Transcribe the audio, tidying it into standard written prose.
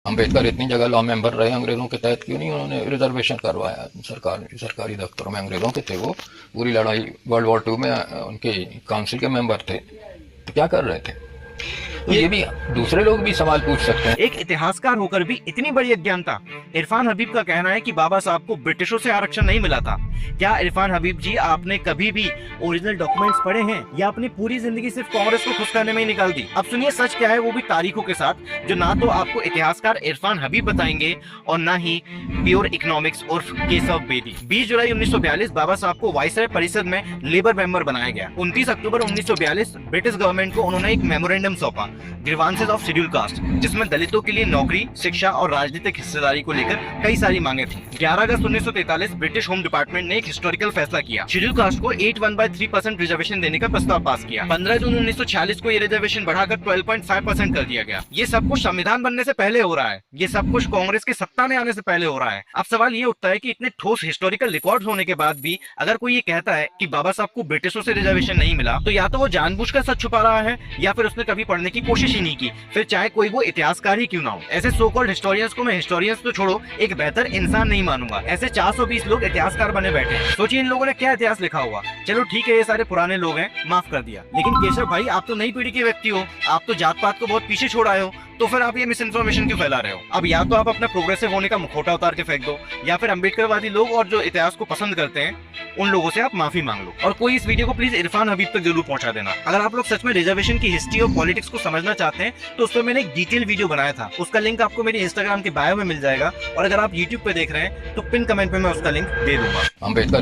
अम्बेडकर इतनी जगह law member रहे अंग्रेजों के तहत, क्यों नहीं उन्होंने रिजर्वेशन करवाया? सरकारी दफ्तरों में अंग्रेजों के थे वो, पूरी लड़ाई वर्ल्ड वॉर 2 में उनके काउंसिल के मेंबर थे, तो क्या कर रहे थे? तो ये भी दूसरे लोग भी सवाल पूछ सकते हैं। एक इतिहासकार होकर भी इतनी बड़ी अज्ञानता। इरफान हबीब का कहना है कि बाबा साहब को ब्रिटिशों से आरक्षण नहीं मिला था। क्या इरफान हबीब जी, आपने कभी भी ओरिजिनल डॉक्यूमेंट्स पढ़े हैं या अपनी पूरी जिंदगी सिर्फ कांग्रेस को खुश करने में ही निकाल दी? अब सुनिए सच क्या है, वो भी तारीखों के साथ, जो ना तो आपको इतिहासकार इरफान हबीब बताएंगे और ना ही प्योर इकोनॉमिक्स और केशव बेदी। 20 जुलाई 1942 बाबा साहब को वाइसराय परिषद में लेबर मेंबर बनाया गया। 29 अक्टूबर 1942 ब्रिटिश गवर्नमेंट को उन्होंने एक मेमोरेंडम सौंपा, ग्रीवांसेस ऑफ शेड्यूल कास्ट, जिसमें दलितों के लिए नौकरी, शिक्षा और राजनीतिक हिस्सेदारी को लेकर कई सारी मांगे थी। 11 अगस्त 1943 ब्रिटिश होम डिपार्टमेंट ने एक हिस्टोरिकल फैसला किया, शेड्यूल कास्ट को 81/3% रिजर्वेशन देने का प्रस्ताव पास किया। 15 जून 1946 को ये रिजर्वेशन बढ़ाकर 12.5% कर दिया गया। ये सब कुछ संविधान बनने से पहले हो रहा है, ये सब कुछ कांग्रेस के सत्ता में आने से पहले हो रहा है। अब सवाल ये उठता है कि इतने ठोस हिस्टोरिकल रिकॉर्ड होने के बाद भी अगर कोई ये कहता है कि बाबा साहब को ब्रिटिशों से रिजर्वेशन नहीं मिला, तो या तो वो जानबूझकर सच छुपा रहा है या फिर उसने कभी पढ़ने की कोशिश ही नहीं की, फिर चाहे कोई वो इतिहासकार ही क्यों ना हो। ऐसे सो कॉल्ड हिस्टोरियंस को मैं हिस्टोरियंस तो छोड़ो, एक बेहतर इंसान नहीं मानूंगा। ऐसे 420 लोग इतिहासकार बने बैठे हैं, सोचिए इन लोगों ने क्या इतिहास लिखा होगा। चलो ठीक है, ये सारे पुराने लोग हैं, माफ कर दिया, लेकिन केशव भाई आप तो नई पीढ़ी के व्यक्ति हो, आप तो जात पात को बहुत पीछे छोड़ आए हो, तो फिर आप ये मिस इन्फॉर्मेशन क्यों फैला रहे हो? अब या तो आप अपना प्रोग्रेसिव होने का मुखौटा उतार के फेंक दो, या फिर अम्बेडकरवादी लोग और जो इतिहास को पसंद करते हैं उन लोगों से आप माफी मांग लो। और कोई इस वीडियो को प्लीज इरफान हबीब तक जरूर पहुंचा देना। अगर आप लोग सच में रिजर्वेशन की हिस्ट्री और पॉलिटिक्स को समझना चाहते हैं तो उस पर मैंने एक डिटेल वीडियो बनाया था, उसका लिंक आपको मेरे इंस्टाग्राम के बायो में मिल जाएगा, और अगर आप यूट्यूब पे देख रहे हैं तो पिन कमेंट में मैं उसका लिंक दे दूंगा। अम्बेडकर